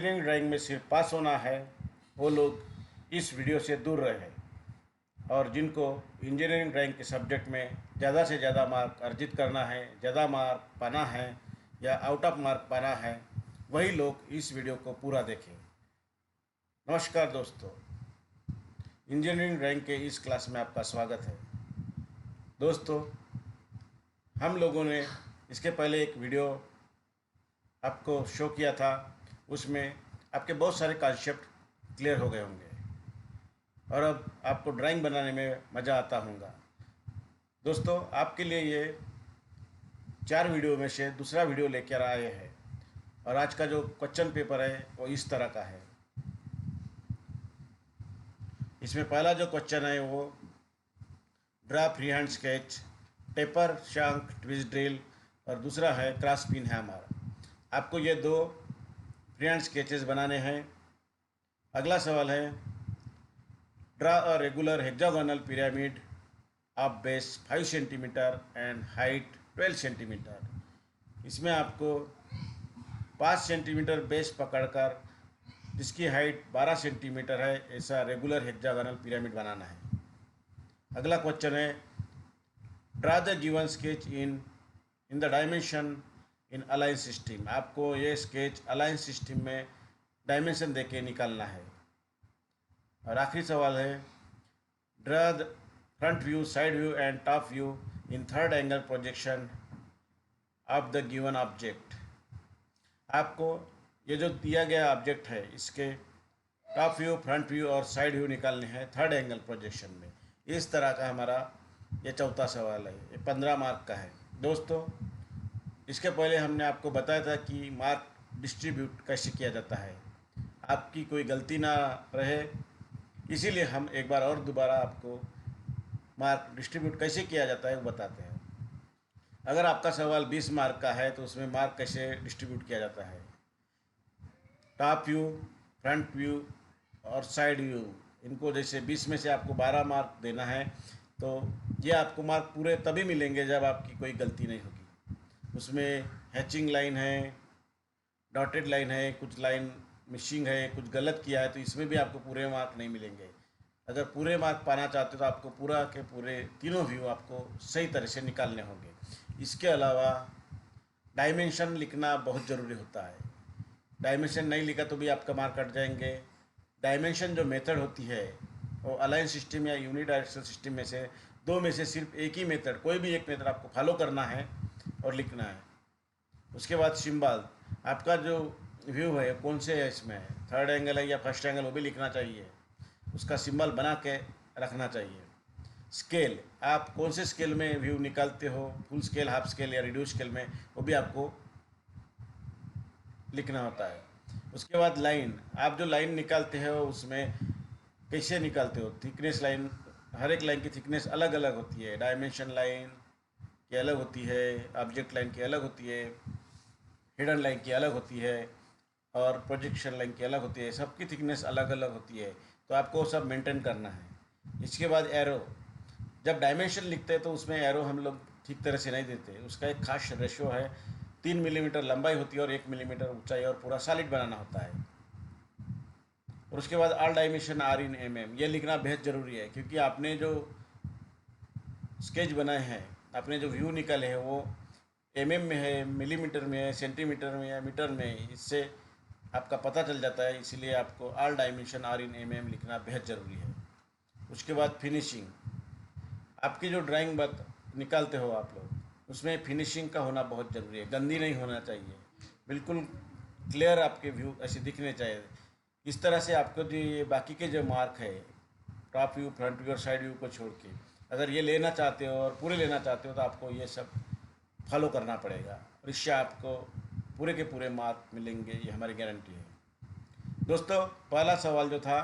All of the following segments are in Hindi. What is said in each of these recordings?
इंजीनियरिंग ड्राइंग में सिर्फ पास होना है वो लोग इस वीडियो से दूर रहे, और जिनको इंजीनियरिंग ड्राइंग के सब्जेक्ट में ज़्यादा से ज़्यादा मार्क अर्जित करना है, ज़्यादा मार्क पाना है या आउट ऑफ मार्क पाना है, वही लोग इस वीडियो को पूरा देखें। नमस्कार दोस्तों, इंजीनियरिंग ड्राइंग के इस क्लास में आपका स्वागत है। दोस्तों, हम लोगों ने इसके पहले एक वीडियो आपको शो किया था, उसमें आपके बहुत सारे कॉन्सेप्ट क्लियर हो गए होंगे और अब आपको ड्राइंग बनाने में मज़ा आता होगा। दोस्तों, आपके लिए ये 4 वीडियो में से दूसरा वीडियो लेकर आए हैं और आज का जो क्वेश्चन पेपर है वो इस तरह का है। इसमें पहला जो क्वेश्चन है वो draw free hand sketch, taper, shank, twist drill, और दूसरा है क्रॉस पिन हैमर। आपको ये 2 फ्री हैंड स्केचेस बनाने हैं। अगला सवाल है draw a regular hexagonal pyramid of base 5 centimetre and height 12 centimetre. इसमें आपको 5 सेंटीमीटर बेस पकड़कर जिसकी हाइट 12 सेंटीमीटर है ऐसा रेगुलर हेक्सागोनल पिरामिड बनाना है। अगला क्वेश्चन है draw the given sketch in the dimension in align system. आपको ये स्केच अलाइन सिस्टम में डायमेंशन देके निकालना है। और आखिरी सवाल है draw the front view, side view and top view in third angle projection of the given object. आपको ये जो दिया गया ऑब्जेक्ट है इसके टॉप व्यू, फ्रंट व्यू और साइड व्यू निकालने हैं थर्ड एंगल प्रोजेक्शन में। इस तरह का हमारा ये चौथा सवाल है। ये 15 मार्क का है। दोस्तों, इसके पहले हमने आपको बताया था कि मार्क डिस्ट्रीब्यूट कैसे किया जाता है, आपकी कोई गलती ना रहे, इसीलिए हम एक बार और दोबारा आपको मार्क डिस्ट्रीब्यूट कैसे किया जाता है वो बताते हैं। अगर आपका सवाल 20 मार्क का है तो उसमें मार्क कैसे डिस्ट्रीब्यूट किया जाता है। टॉप व्यू, फ्रंट व्यू और साइड व्यू, इनको जैसे 20 में से आपको 12 मार्क देना है तो ये आपको मार्क पूरे तभी मिलेंगे जब आपकी कोई गलती नहीं होगी। उसमें हैचिंग लाइन है, डॉटेड लाइन है, कुछ लाइन मिसिंग है, कुछ गलत किया है तो इसमें भी आपको पूरे मार्क नहीं मिलेंगे। अगर पूरे मार्क पाना चाहते हो तो आपको पूरा के पूरे तीनों व्यू आपको सही तरह से निकालने होंगे। इसके अलावा डायमेंशन लिखना बहुत ज़रूरी होता है। डायमेंशन नहीं लिखा तो भी आपका मार्क कट जाएंगे। डायमेंशन जो मेथड होती है वो अलाइन सिस्टम या यूनिडायरेक्शनल सिस्टम में से 2 में से सिर्फ एक ही मेथड, कोई भी एक मेथड आपको फॉलो करना है और लिखना है। उसके बाद सिंबल, आपका जो व्यू है कौन से है, इसमें थर्ड एंगल है या फर्स्ट एंगल, वो भी लिखना चाहिए। उसका सिंबल बना के रखना चाहिए। स्केल, आप कौन से स्केल में व्यू निकालते हो, फुल स्केल, हाफ स्केल या रिड्यूस स्केल में, वो भी आपको लिखना होता है। उसके बाद लाइन, आप जो लाइन निकालते हो उसमें कैसे निकालते हो। थिकनेस लाइन, हर एक लाइन की थिकनेस अलग अलग होती है। डायमेंशन लाइन की अलग होती है, ऑब्जेक्ट लाइन की अलग होती है, हिडन लाइन की अलग होती है और प्रोजेक्शन लाइन की अलग होती है। सबकी थिकनेस अलग अलग होती है तो आपको सब मेंटेन करना है। इसके बाद एरो, जब डायमेंशन लिखते हैं तो उसमें एरो हम लोग ठीक तरह से नहीं देते। उसका एक खास रेशो है, 3 मिलीमीटर लंबाई होती है और 1 मिलीमीटर ऊंचाई, और पूरा सॉलिड बनाना होता है। और उसके बाद all dimension are in mm, ये लिखना बेहद ज़रूरी है क्योंकि आपने जो स्केच बनाए हैं, आपने जो व्यू निकाले हैं वो में है, मिलीमीटर में है, सेंटीमीटर में है, मीटर में है। इससे आपका पता चल जाता है, इसीलिए आपको all dimension are in mm लिखना बेहद ज़रूरी है। उसके बाद फिनिशिंग, आपकी जो ड्राइंग निकालते हो आप लोग, उसमें फिनिशिंग का होना बहुत ज़रूरी है। गंदी नहीं होना चाहिए, बिल्कुल क्लियर आपके व्यू ऐसे दिखने चाहिए। इस तरह से आपको जो ये बाकी के जो मार्क है, टॉप व्यू, फ्रंट व्यू और साइड व्यू को छोड़ के, अगर ये लेना चाहते हो और पूरे लेना चाहते हो तो आपको ये सब फॉलो करना पड़ेगा और इससे आपको पूरे के पूरे मार्क मिलेंगे, ये हमारी गारंटी है। दोस्तों, पहला सवाल जो था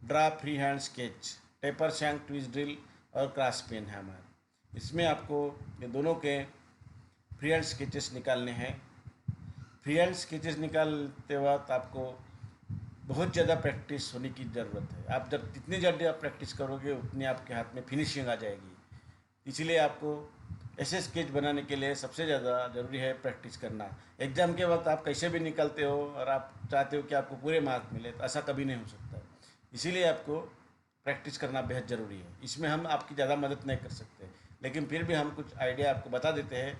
draw free hand sketch, taper, shank, twist drill और क्रॉस पिन हैमर, इसमें आपको ये दोनों के फ्री हैंड स्केचेस निकालने हैं। फ्री हैंड स्केचेस निकालते वक्त आपको बहुत ज़्यादा प्रैक्टिस होने की ज़रूरत है। आप जब जितनी ज़्यादा प्रैक्टिस करोगे उतनी आपके हाथ में फिनिशिंग आ जाएगी। इसलिए आपको ऐसे स्केच बनाने के लिए सबसे ज़्यादा ज़रूरी है प्रैक्टिस करना। एग्ज़ाम के वक्त आप कैसे भी निकलते हो और आप चाहते हो कि आपको पूरे मार्क मिले, तो ऐसा कभी नहीं हो सकता। इसीलिए आपको प्रैक्टिस करना बेहद ज़रूरी है। इसमें हम आपकी ज़्यादा मदद नहीं कर सकते, लेकिन फिर भी हम कुछ आइडिया आपको बता देते हैं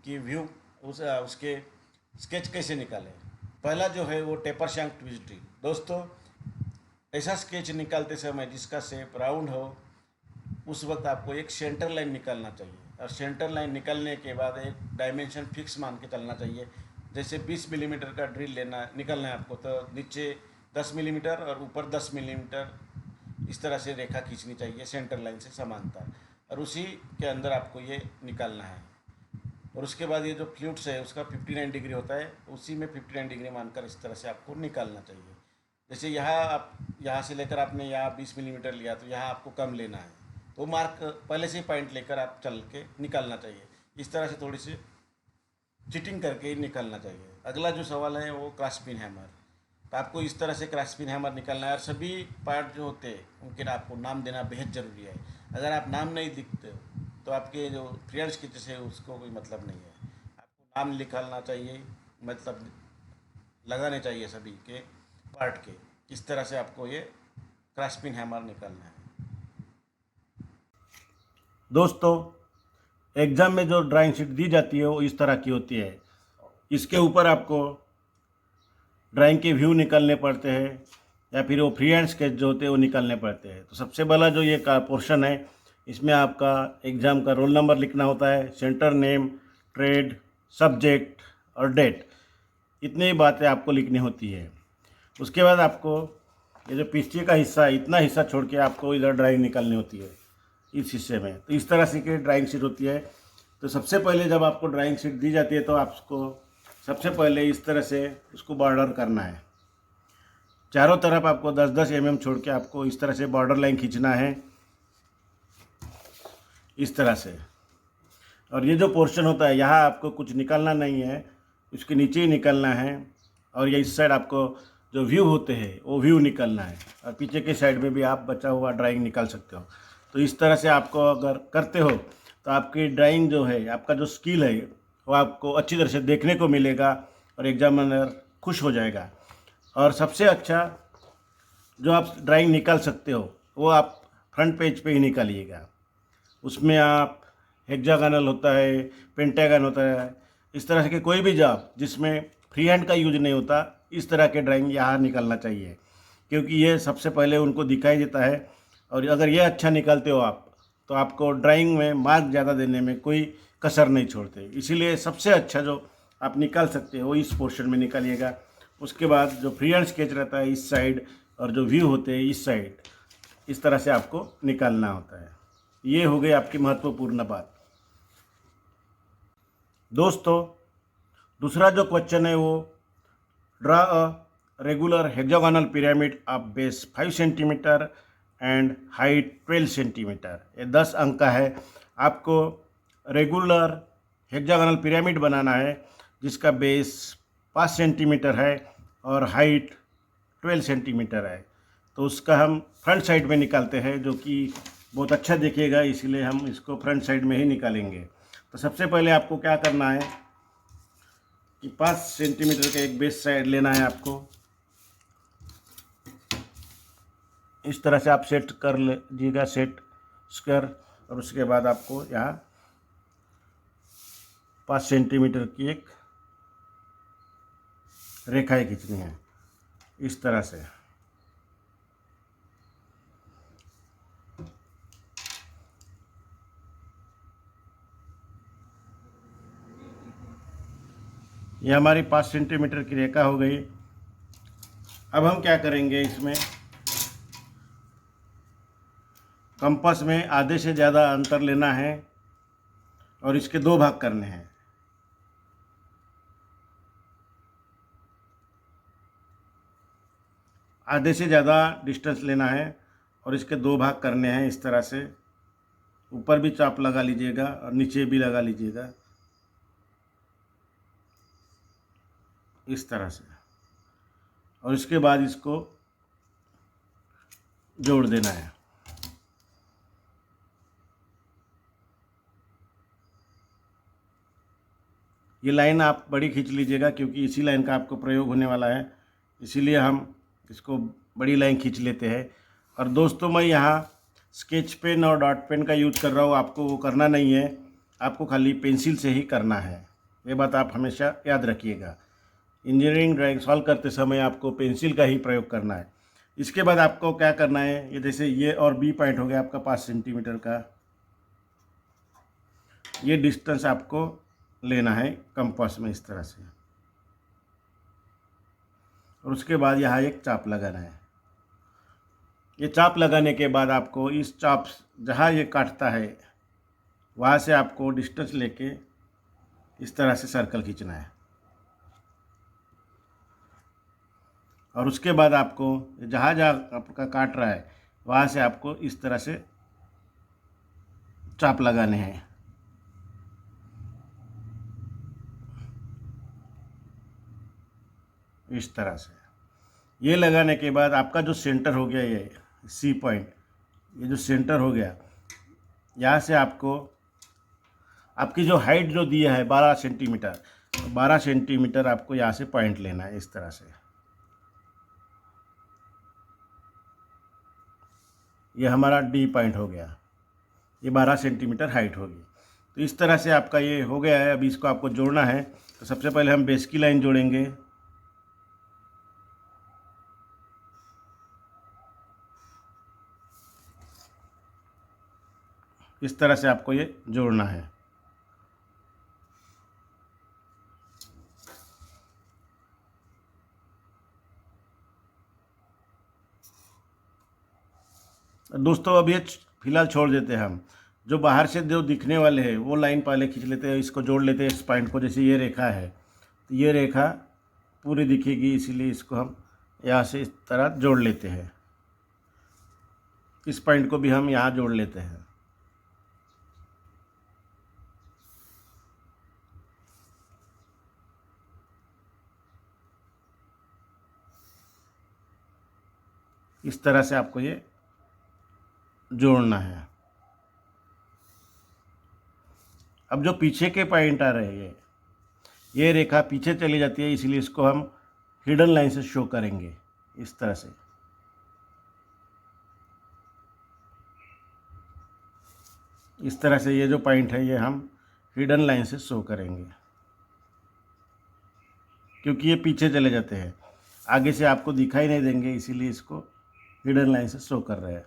कि व्यू उसके स्केच कैसे निकालें। पहला जो है वो टेपर शैंक ट्विस्ट ड्रिल। दोस्तों, ऐसा स्केच निकालते समय जिसका शेप राउंड हो, उस वक्त आपको एक सेंटर लाइन निकालना चाहिए, और सेंटर लाइन निकलने के बाद एक डायमेंशन फिक्स मान के चलना चाहिए। जैसे 20 मिलीमीटर का ड्रिल निकलना है आपको, तो नीचे 10 मिलीमीटर और ऊपर 10 मिलीमीटर इस तरह से रेखा खींचनी चाहिए सेंटर लाइन से समांतर, और उसी के अंदर आपको ये निकालना है। और उसके बाद ये जो फ्लूट्स है उसका 59 डिग्री होता है, उसी में 59 डिग्री मानकर इस तरह से आपको निकालना चाहिए। जैसे यहाँ आप यहाँ से लेकर आपने यहाँ 20 मिलीमीटर लिया, तो यहाँ आपको कम लेना है, तो मार्क पहले से ही पॉइंट लेकर आप चल के निकालना चाहिए। इस तरह से थोड़ी सी चिटिंग करके ही निकालना चाहिए। अगला जो सवाल है वो क्रॉसपिन हैमर। तो आपको इस तरह से क्रॉसपिन हैमर निकालना है, और सभी पार्ट जो होते हैं उनके आपको नाम देना बेहद ज़रूरी है। अगर आप नाम नहीं लिखते हो तो आपके जो फ्री हैंड स्केचेस है उसको कोई मतलब नहीं है। आपको नाम निकालना चाहिए, मतलब लगाने चाहिए सभी के पार्ट के। इस तरह से आपको ये क्रॉसपिन हैमर निकालना है। दोस्तों, एग्ज़ाम में जो ड्राइंग शीट दी जाती है वो इस तरह की होती है। इसके ऊपर आपको ड्राइंग के व्यू निकालने पड़ते हैं, या फिर वो फ्री हैंड स्केच जो होते हैं वो निकालने पड़ते हैं। तो सबसे पहला जो ये का पोर्शन है, इसमें आपका एग्ज़ाम का रोल नंबर लिखना होता है, सेंटर नेम, ट्रेड, सब्जेक्ट और डेट। इतनी ही बातें आपको लिखनी होती है। उसके बाद आपको ये जो पीछे का हिस्सा है, इतना हिस्सा छोड़ के आपको इधर ड्राइंग निकालनी होती है इस हिस्से में। तो इस तरह से की ड्राइंग शीट होती है। तो सबसे पहले जब आपको ड्राइंग शीट दी जाती है तो आपको सबसे पहले इस तरह से उसको बॉर्डर करना है। चारों तरफ आपको 10-10 mm छोड़ के आपको इस तरह से बॉर्डर लाइन खींचना है, इस तरह से। और ये जो पोर्शन होता है यहाँ आपको कुछ निकालना नहीं है, उसके नीचे ही निकालना है। और ये इस साइड आपको जो व्यू होते हैं वो व्यू निकालना है, और पीछे के साइड में भी आप बचा हुआ ड्राइंग निकाल सकते हो। तो इस तरह से आपको अगर करते हो तो आपकी ड्राइंग जो है, आपका जो स्किल है वो आपको अच्छी तरह से देखने को मिलेगा, और एग्जामिनर खुश हो जाएगा। और सबसे अच्छा जो आप ड्राइंग निकाल सकते हो वो आप फ्रंट पेज पे ही निकालिएगा। उसमें आप हेक्सागोनल होता है, पेंटागन होता है, इस तरह के कोई भी जॉब जिसमें फ्री हैंड का यूज नहीं होता, इस तरह के ड्राइंग यहाँ निकालना चाहिए, क्योंकि ये सबसे पहले उनको दिखाई देता है। और अगर ये अच्छा निकालते हो आप, तो आपको ड्राइंग में मार्क ज़्यादा देने में कोई कसर नहीं छोड़ते। इसीलिए सबसे अच्छा जो आप निकाल सकते हो वो इस पोर्शन में निकालिएगा। उसके बाद जो फ्री हैंड स्केच रहता है इस साइड, और जो व्यू होते हैं इस साइड, इस तरह से आपको निकालना होता है। ये हो गई आपकी महत्वपूर्ण बात। दोस्तों, दूसरा जो क्वेश्चन है वो draw a regular hexagonal pyramid of base 5 centimetre and height 12 centimetre. ये 10 अंक का है। आपको रेगुलर हेक्सागोनल पिरामिड बनाना है जिसका बेस 5 सेंटीमीटर है और हाइट 12 सेंटीमीटर है। तो उसका हम फ्रंट साइड में निकालते हैं, जो कि बहुत अच्छा दिखेगा, इसलिए हम इसको फ्रंट साइड में ही निकालेंगे। तो सबसे पहले आपको क्या करना है कि 5 सेंटीमीटर का एक बेस साइड लेना है आपको। इस तरह से आप सेट कर लीजिएगा, सेट स्क्वायर। और उसके बाद आपको यहाँ 5 सेंटीमीटर की एक रेखाएं खींचनी है, इस तरह से। ये हमारी 5 सेंटीमीटर की रेखा हो गई। अब हम क्या करेंगे, इसमें कंपास में आधे से ज़्यादा अंतर लेना है और इसके 2 भाग करने हैं। आधे से ज़्यादा डिस्टेंस लेना है और इसके 2 भाग करने हैं, इस तरह से। ऊपर भी चाप लगा लीजिएगा और नीचे भी लगा लीजिएगा, इस तरह से। और इसके बाद इसको जोड़ देना है। ये लाइन आप बड़ी खींच लीजिएगा क्योंकि इसी लाइन का आपको प्रयोग होने वाला है, इसीलिए हम इसको बड़ी लाइन खींच लेते हैं। और दोस्तों मैं यहाँ स्केच पेन और डॉट पेन का यूज कर रहा हूँ, आपको वो करना नहीं है, आपको खाली पेंसिल से ही करना है, ये बात आप हमेशा याद रखिएगा। इंजीनियरिंग ड्राइंग सॉल्व करते समय आपको पेंसिल का ही प्रयोग करना है। इसके बाद आपको क्या करना है, ये जैसे ये और बी पॉइंट हो गया आपका 5 सेंटीमीटर का, ये डिस्टेंस आपको लेना है कंपास में इस तरह से, और उसके बाद यहाँ एक चाप लगाना है। ये चाप लगाने के बाद आपको इस चाप जहाँ ये काटता है वहाँ से आपको डिस्टेंस लेके इस तरह से सर्कल खींचना है, और उसके बाद आपको जहाँ जहाँ आपका काट रहा है वहाँ से आपको इस तरह से चाप लगाने हैं। इस तरह से ये लगाने के बाद आपका जो सेंटर हो गया, ये सी पॉइंट, ये जो सेंटर हो गया, यहाँ से आपको आपकी जो हाइट जो दिया है 12 सेंटीमीटर, 12 सेंटीमीटर आपको यहाँ से पॉइंट लेना है इस तरह से। ये हमारा डी पॉइंट हो गया, ये 12 सेंटीमीटर हाइट होगी। तो इस तरह से आपका ये हो गया है। अभी इसको आपको जोड़ना है, तो सबसे पहले हम बेस की लाइन जोड़ेंगे। इस तरह से आपको ये जोड़ना है। दोस्तों अब ये फिलहाल छोड़ देते हैं हम, जो बाहर से जो दिखने वाले हैं वो लाइन पहले खींच लेते हैं, इसको जोड़ लेते हैं इस पॉइंट को। जैसे ये रेखा है तो ये रेखा पूरी दिखेगी, इसीलिए इसको हम यहाँ से इस तरह जोड़ लेते हैं। इस पॉइंट को भी हम यहाँ जोड़ लेते हैं। इस तरह से आपको ये जोड़ना है। अब जो पीछे के पॉइंट आ रहे हैं, ये रेखा पीछे चली जाती है, इसलिए इसको हम हिडन लाइन से शो करेंगे इस तरह से। इस तरह से ये जो पॉइंट है ये हम हिडन लाइन से शो करेंगे, क्योंकि ये पीछे चले जाते हैं, आगे से आपको दिखाई नहीं देंगे, इसीलिए इसको हिडन लाइन से शो कर रहे हैं।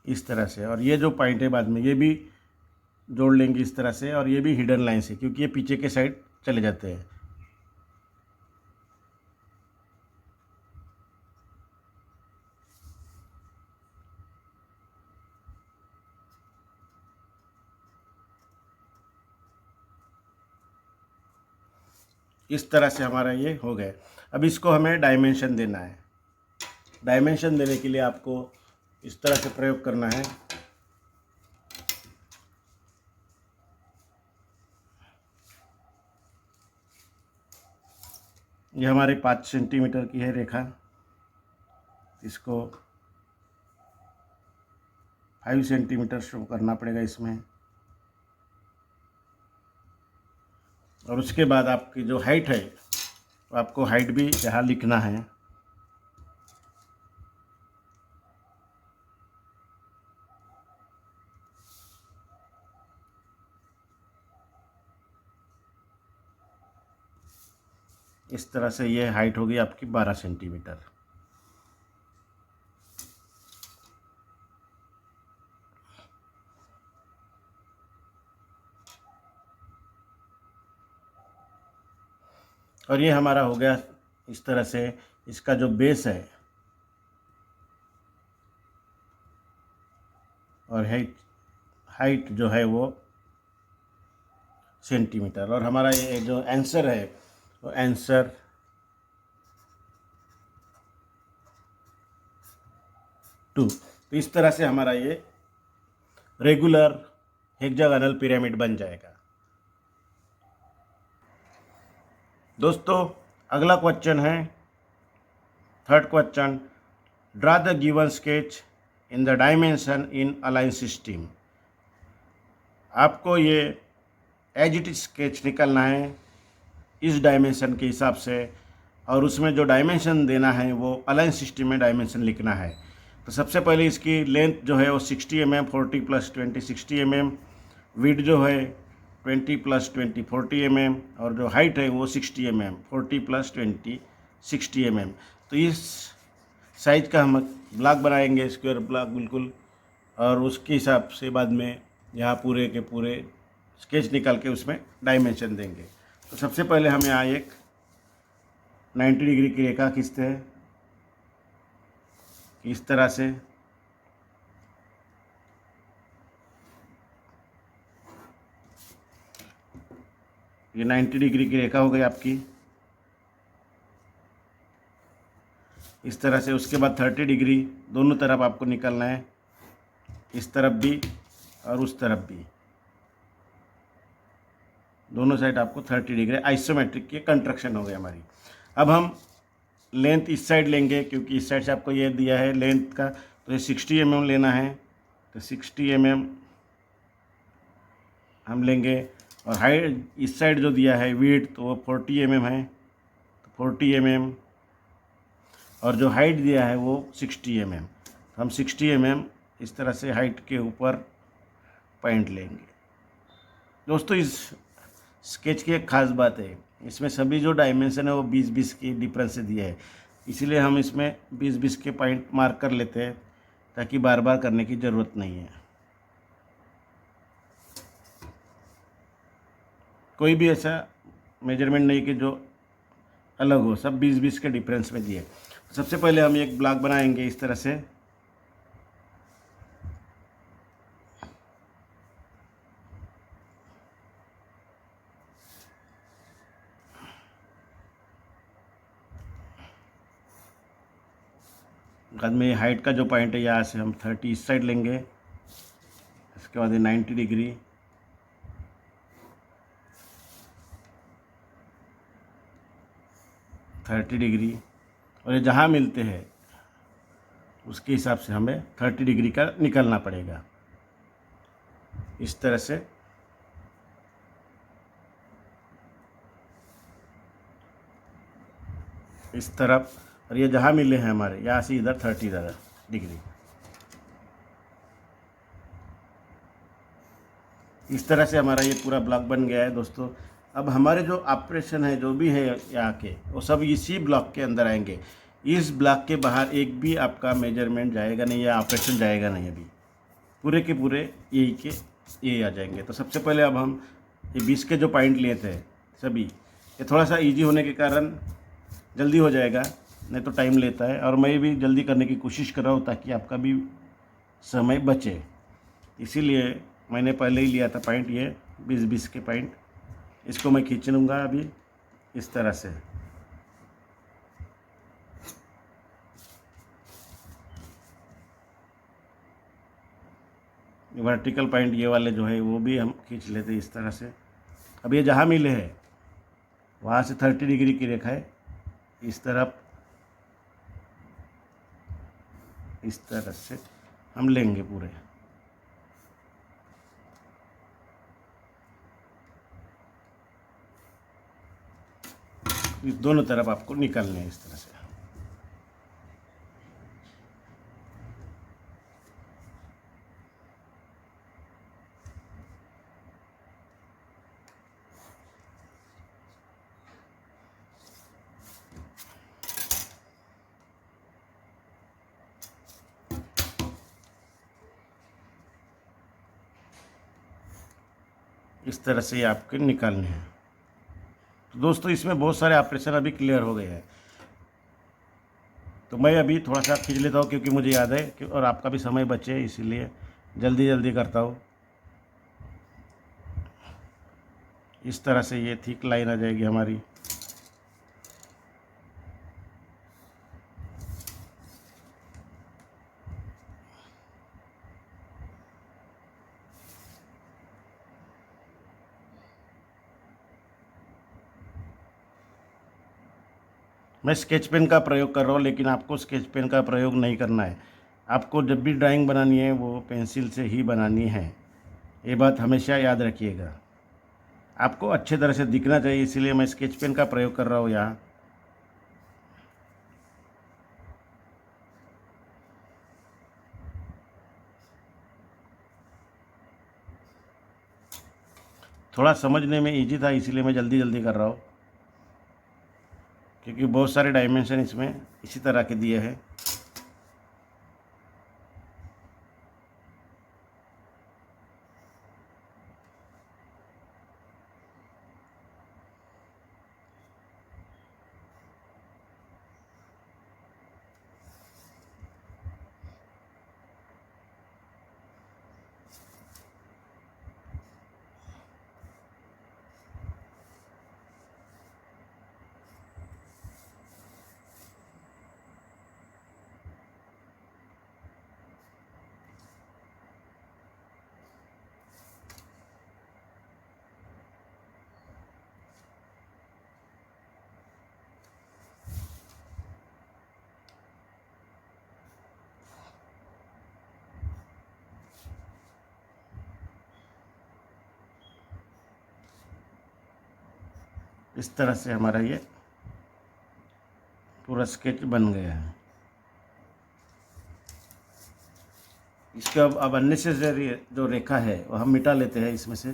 इस तरह से, और ये जो पॉइंट है बाद में ये भी जोड़ लेंगे इस तरह से, और ये भी हिडन लाइन से, क्योंकि ये पीछे के साइड चले जाते हैं। इस तरह से हमारा ये हो गया। अब इसको हमें डायमेंशन देना है। डायमेंशन देने के लिए आपको इस तरह से प्रयोग करना है। ये हमारे 5 सेंटीमीटर की है रेखा, इसको 5 सेंटीमीटर शो करना पड़ेगा इसमें। और उसके बाद आपकी जो हाइट है, तो आपको हाइट भी यहाँ लिखना है। इस तरह से ये हाइट होगी आपकी 12 सेंटीमीटर। और ये हमारा हो गया इस तरह से। इसका जो बेस है और हाइट जो है वो सेंटीमीटर, और हमारा ये जो आंसर है वो आंसर 2। तो इस तरह से हमारा ये रेगुलर हेक्सागोनल पिरामिड बन जाएगा। दोस्तों अगला क्वेश्चन है, third question, draw the given sketch in the dimension in align system. आपको ये एज इट स्केच निकालना है इस डायमेंशन के हिसाब से, और उसमें जो डायमेंशन देना है वो अलाइन सिस्टम में डायमेंशन लिखना है। तो सबसे पहले इसकी लेंथ जो है वो 60 mm, 40 + 20 60 mm, विड्थ जो है 20 + 20 40 mm, और जो हाइट है वो 60 mm, 40 + 20 60 mm। तो इस साइज का हम ब्लॉक बनाएंगे, स्क्वायर ब्लॉक बिल्कुल, और उसके हिसाब से बाद में यहाँ पूरे के पूरे स्केच निकाल के उसमें डायमेंशन देंगे। तो सबसे पहले हम यहाँ एक 90 डिग्री की रेखा खींचते हैं इस तरह से। ये 90 डिग्री की रेखा हो गई आपकी इस तरह से। उसके बाद 30 डिग्री दोनों तरफ आपको निकालना है, इस तरफ भी और उस तरफ भी, दोनों साइड आपको 30 डिग्री आइसोमेट्रिक की कंस्ट्रक्शन हो गई हमारी। अब हम लेंथ इस साइड लेंगे, क्योंकि इस साइड से आपको ये दिया है लेंथ का, तो ये 60 mm लेना है। तो 60 mm हम लेंगे, और हाइट इस साइड जो दिया है विड्थ तो वो 40 mm है, तो 40 mm, और जो हाइट दिया है वो 60 mm। तो हम 60 mm इस तरह से हाइट के ऊपर पॉइंट लेंगे। दोस्तों इस स्केच की एक ख़ास बात है, इसमें सभी जो डायमेंशन है वो 20-20 की डिफरेंस से दिया है, इसीलिए हम इसमें 20-20 के पॉइंट मार्क कर लेते हैं ताकि बार बार करने की ज़रूरत नहीं है। कोई भी ऐसा मेजरमेंट नहीं कि जो अलग हो, सब 20-20 के डिफरेंस में दिए। सबसे पहले हम एक ब्लॉक बनाएंगे इस तरह से। बाद में हाइट का जो पॉइंट है यहाँ से हम 30 इस साइड लेंगे, इसके बाद 90 डिग्री, थर्टी डिग्री, और ये जहाँ मिलते हैं उसके हिसाब से हमें 30 डिग्री का निकलना पड़ेगा इस तरह से। इस तरफ, और ये जहाँ मिले हैं हमारे यहाँ से इधर 30 डिग्री, इस तरह से हमारा ये पूरा ब्लॉक बन गया है दोस्तों। अब हमारे जो ऑपरेशन है जो भी है यहाँ के, वो सब इसी ब्लॉक के अंदर आएंगे। इस ब्लॉक के बाहर एक भी आपका मेजरमेंट जाएगा नहीं या ऑपरेशन जाएगा नहीं, अभी पूरे के पूरे यही के ये आ जाएंगे। तो सबसे पहले अब हम ये 20 के जो पॉइंट लिए थे सभी, ये थोड़ा सा इजी होने के कारण जल्दी हो जाएगा, नहीं तो टाइम लेता है, और मैं भी जल्दी करने की कोशिश कर रहा हूँ ताकि आपका भी समय बचे, इसीलिए मैंने पहले ही लिया था पॉइंट ये 20-20 के पॉइंट। इसको मैं खींच लूँगा अभी इस तरह से। वर्टिकल पॉइंट ये वाले जो है वो भी हम खींच लेते इस तरह से। अब ये जहाँ मिले हैं वहाँ से 30 डिग्री की रेखा है इस तरफ, इस तरह से हम लेंगे पूरे। दोनों तरफ आपको निकालने हैं इस तरह से। इस तरह से ये आपके निकालने हैं। तो दोस्तों इसमें बहुत सारे ऑपरेशन अभी क्लियर हो गए हैं, तो मैं अभी थोड़ा सा खींच लेता हूँ क्योंकि मुझे याद है कि, और आपका भी समय बचे इसीलिए जल्दी जल्दी करता हूँ। इस तरह से ये थिक लाइन आ जाएगी हमारी। मैं स्केच पेन का प्रयोग कर रहा हूँ, लेकिन आपको स्केच पेन का प्रयोग नहीं करना है, आपको जब भी ड्राइंग बनानी है वो पेंसिल से ही बनानी है, ये बात हमेशा याद रखिएगा। आपको अच्छे तरह से दिखना चाहिए, इसीलिए मैं स्केच पेन का प्रयोग कर रहा हूँ यहाँ। थोड़ा समझने में इजी था, इसीलिए मैं जल्दी जल्दी कर रहा हूँ, क्योंकि बहुत सारे डायमेंशन इसमें इसी तरह के दिए हैं। इस तरह से हमारा ये पूरा स्केच बन गया है। इसके अब अननेसेसरी जो रेखा है वो हम मिटा लेते हैं इसमें से।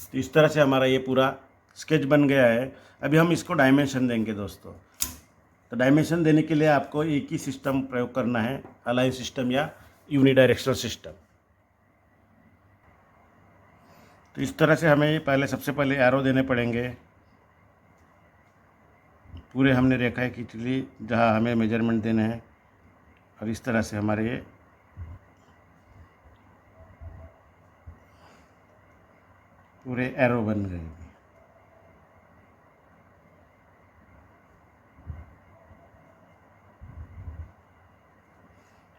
तो इस तरह से हमारा ये पूरा स्केच बन गया है। अभी हम इसको डायमेंशन देंगे दोस्तों। तो डायमेंशन देने के लिए आपको एक ही सिस्टम प्रयोग करना है, अलाइन सिस्टम या यूनिडायरेक्शनल सिस्टम। तो इस तरह से हमें सबसे पहले एरो देने पड़ेंगे। पूरे हमने रेखाएं खींच ली जहाँ हमें मेजरमेंट देने हैं, और इस तरह से हमारे ये पूरे एरो बन गए।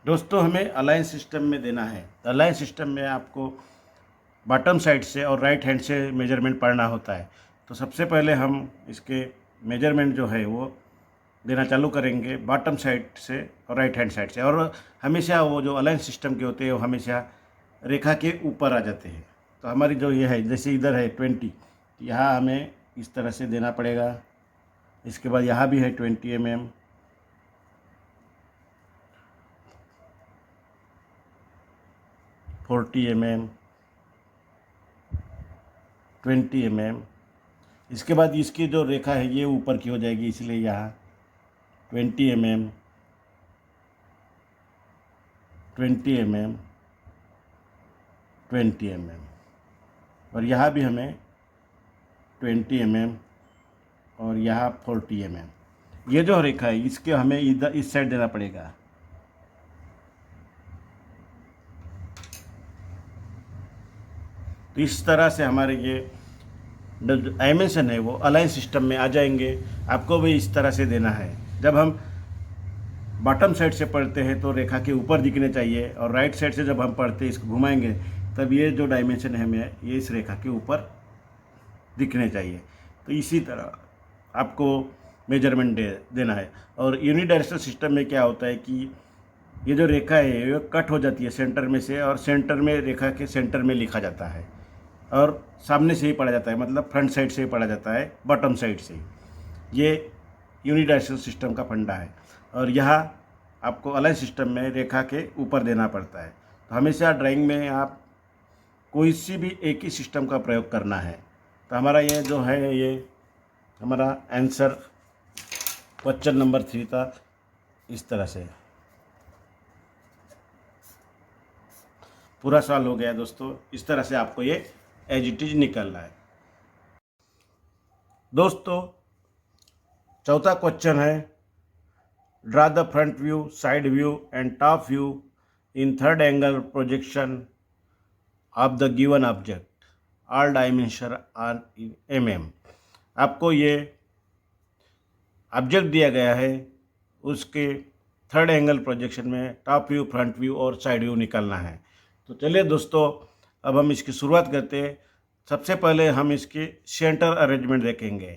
दोस्तों हमें अलाइन सिस्टम में देना है। अलाइन सिस्टम में आपको बॉटम साइड से और राइट हैंड से मेजरमेंट पढ़ना होता है। तो सबसे पहले हम इसके मेजरमेंट जो है वो देना चालू करेंगे बॉटम साइड से और राइट हैंड साइड से। और हमेशा वो जो अलाइन सिस्टम के होते हैं वो हमेशा रेखा के ऊपर आ जाते हैं। तो हमारी जो ये है, जैसे इधर है 20, यहाँ हमें इस तरह से देना पड़ेगा। इसके बाद यहाँ भी है 20 mm, फोर्टी mm, 20 mm। इसके बाद इसकी जो रेखा है ये ऊपर की हो जाएगी, इसलिए यहाँ 20 mm, 20 mm, 20 mm, और यहाँ भी हमें 20 mm और यहाँ 40 mm। ये जो रेखा है इसके हमें इधर इस साइड देना पड़ेगा। तो इस तरह से हमारे ये डायमेंशन है वो अलाइन सिस्टम में आ जाएंगे। आपको भी इस तरह से देना है। जब हम बॉटम साइड से पढ़ते हैं तो रेखा के ऊपर दिखने चाहिए, और राइट साइड से जब हम पढ़ते हैं, इसको घुमाएंगे, तब ये जो डायमेंशन है हमें ये इस रेखा के ऊपर दिखने चाहिए। तो इसी तरह आपको मेजरमेंट देना है। और यूनिडायरेक्शनल सिस्टम में क्या होता है कि ये जो रेखा है ये कट हो जाती है सेंटर में से, और सेंटर में रेखा के सेंटर में लिखा जाता है, और सामने से ही पढ़ा जाता है, मतलब फ्रंट साइड से ही पढ़ा जाता है, बॉटम साइड से ही। ये यूनिडायरेक्शनल सिस्टम का फंडा है। और यहाँ आपको अलाइन सिस्टम में रेखा के ऊपर देना पड़ता है। तो हमेशा ड्राइंग में आप कोई सी भी एक ही सिस्टम का प्रयोग करना है। तो हमारा ये जो है ये हमारा आंसर क्वेश्चन नंबर 3 था। इस तरह से पूरा सवाल हो गया दोस्तों। इस तरह से आपको ये एज इट इज निकलना है। दोस्तों चौथा क्वेश्चन है, draw the front view, side view and top view in third angle projection of the given object, all dimension are in mm। आपको ये ऑब्जेक्ट दिया गया है, उसके थर्ड एंगल प्रोजेक्शन में टॉप व्यू, फ्रंट व्यू और साइड व्यू निकालना है। तो चलिए दोस्तों, अब हम इसकी शुरुआत करते हैं। सबसे पहले हम इसकी सेंटर अरेंजमेंट देखेंगे,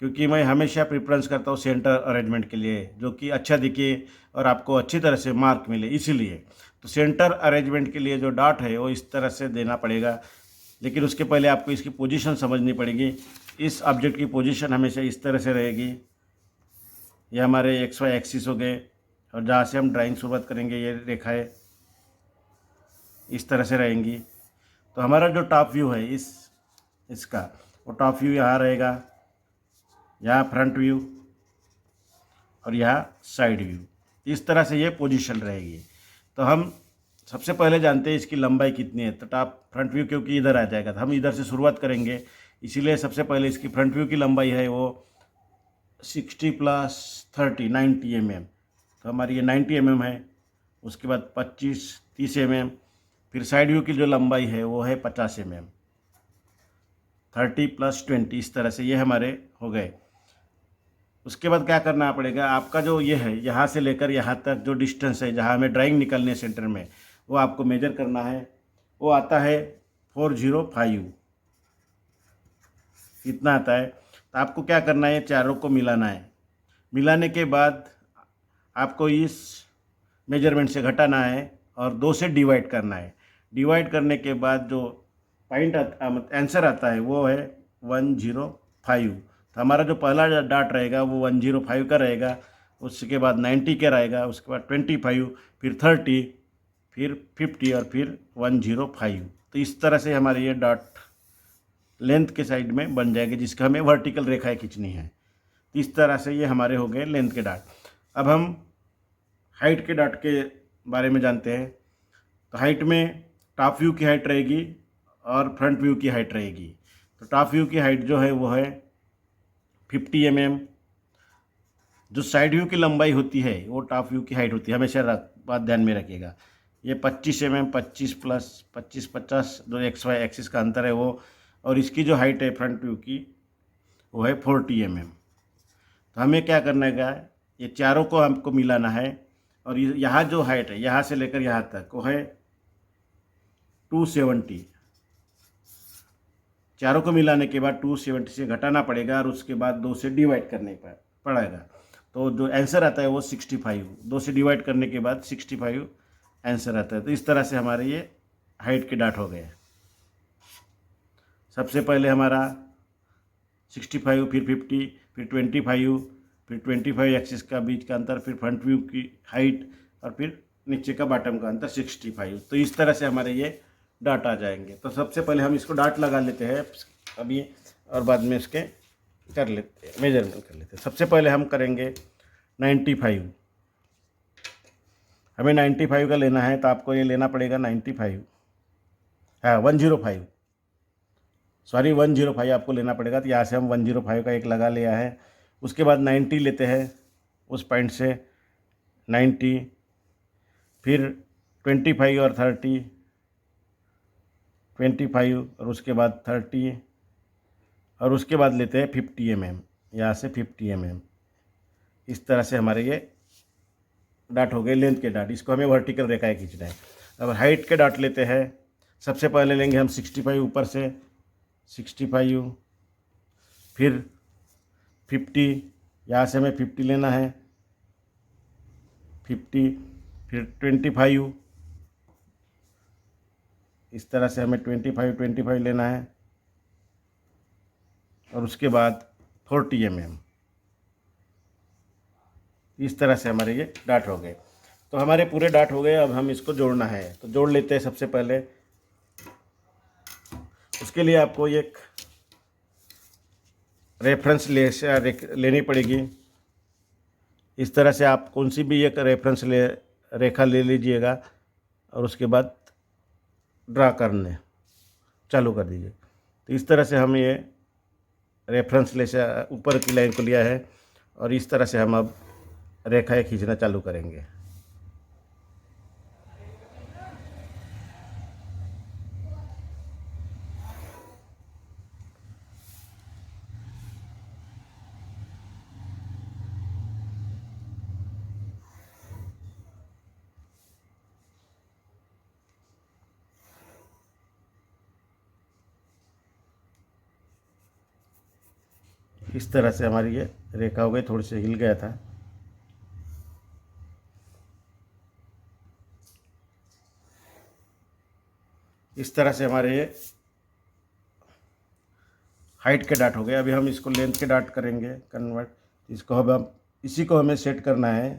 क्योंकि मैं हमेशा प्रेफरेंस करता हूँ सेंटर अरेंजमेंट के लिए, जो कि अच्छा दिखे और आपको अच्छी तरह से मार्क मिले, इसीलिए। तो सेंटर अरेंजमेंट के लिए जो डॉट है वो इस तरह से देना पड़ेगा, लेकिन उसके पहले आपको इसकी पोजीशन समझनी पड़ेगी। इस ऑब्जेक्ट की पोजीशन हमेशा इस तरह से रहेगी। ये हमारे एक्स वाई एक्सिस हो गए, और जहाँ से हम ड्राइंग शुरुआत करेंगे ये रेखाएं इस तरह से रहेंगी। तो हमारा जो टॉप व्यू है इसका वो टॉप व्यू यहाँ रहेगा, यहाँ फ्रंट व्यू और यहाँ साइड व्यू। इस तरह से ये पोजीशन रहेगी। तो हम सबसे पहले जानते हैं इसकी लंबाई कितनी है। तो टॉप फ्रंट व्यू क्योंकि इधर आ जाएगा, तो हम इधर से शुरुआत करेंगे, इसीलिए सबसे पहले इसकी फ्रंट व्यू की लंबाई है वो 60 + 30 90 mm। तो हमारी ये 90 mm है। उसके बाद 25 30 mm। फिर साइड व्यू की जो लंबाई है वो है 50 mm। 30 + 20, इस तरह से ये हमारे हो गए। उसके बाद क्या करना पड़ेगा, आपका जो ये है यहाँ से लेकर यहाँ तक जो डिस्टेंस है, जहाँ हमें ड्राइंग निकालनी है सेंटर में, वो आपको मेजर करना है। वो आता है 405, इतना आता है। तो आपको क्या करना है, चारों को मिलाना है। मिलाने के बाद आपको इस मेजरमेंट से घटाना है और 2 से डिवाइड करना है। डिवाइड करने के बाद जो पॉइंट आंसर आता है वो है 105। तो हमारा जो पहला डाट रहेगा वो 105 का रहेगा। उसके बाद 90 का रहेगा, उसके बाद 25, फिर 30, फिर 50 और फिर 105। तो इस तरह से हमारे ये डॉट लेंथ के साइड में बन जाएगी, जिसका हमें वर्टिकल रेखाएं खींचनी है। इस तरह से ये हमारे हो गए लेंथ के डाट। अब हम हाइट के डाट के बारे में जानते हैं। तो हाइट में टॉप व्यू की हाइट रहेगी और फ्रंट व्यू की हाइट रहेगी। तो टॉप व्यू की हाइट जो है वो है 50 mm। जो साइड व्यू की लंबाई होती है वो टॉप व्यू की हाइट होती है, हमेशा बात ध्यान में रखिएगा। ये 25 mm, 25 + 25 50, जो एक्स वाई एक्सिस का अंतर है वो। और इसकी जो हाइट है फ्रंट व्यू की वो है 40 mm। तो हमें क्या करना है, ये चारों को हमको मिलाना है। और यहाँ जो हाइट है यहाँ से लेकर यहाँ तक वो है 270। चारों को मिलाने के बाद 270 से घटाना पड़ेगा और उसके बाद 2 से डिवाइड करने पड़ेगा। तो जो आंसर आता है वो 65। 2 से डिवाइड करने के बाद 65 आंसर आता है। तो इस तरह से हमारे ये हाइट के डाट हो गए। सबसे पहले हमारा 65, फिर 50, फिर 25, फिर 25 एक्सिस का बीच का अंतर, फिर फ्रंट व्यू की हाइट और फिर नीचे का बॉटम का अंतर 65। तो इस तरह से हमारे ये डाट आ जाएंगे। तो सबसे पहले हम इसको डाट लगा लेते हैं अभी, और बाद में इसके कर लेते हैं, मेजरमेंट कर लेते हैं। सबसे पहले हम करेंगे 95। हमें 95 का लेना है, तो आपको ये लेना पड़ेगा 95, हाँ 105, सॉरी 105 आपको लेना पड़ेगा। तो यहाँ से हम 105 का एक लगा लिया है। उसके बाद 90 लेते हैं, उस पॉइंट से 90, फिर 25 और 30, 25 और उसके बाद 30, और उसके बाद लेते हैं 50 mm, यहाँ से 50 mm। इस तरह से हमारे ये डाट हो गए लेंथ के डाट। इसको हमें वर्टिकल रेखाएं खींचना है। अब हाइट के डाट लेते हैं। सबसे पहले लेंगे हम 65 ऊपर से, 65, फिर 50, यहाँ से हमें 50 लेना है, 50, फिर 25, इस तरह से हमें 25 लेना है, और उसके बाद 40 mm। इस तरह से हमारे ये डाट हो गए। तो हमारे पूरे डाट हो गए। अब हम इसको जोड़ना है, तो जोड़ लेते हैं सबसे पहले। उसके लिए आपको एक रेफरेंस लेनी पड़ेगी। इस तरह से आप कौन सी भी एक रेफरेंस रेखा ले लीजिएगा और उसके बाद ड्रा करने चालू कर दीजिए। तो इस तरह से हम ये रेफरेंस ले से ऊपर की लाइन को लिया है, और इस तरह से हम अब रेखाएं खींचना चालू करेंगे। इस तरह से हमारी ये रेखा हो गई, थोड़ी सी हिल गया था। इस तरह से हमारे ये हाइट के डाट हो गए। अभी हम इसको लेंथ के डाट करेंगे कन्वर्ट। इसको हम इसी को हमें सेट करना है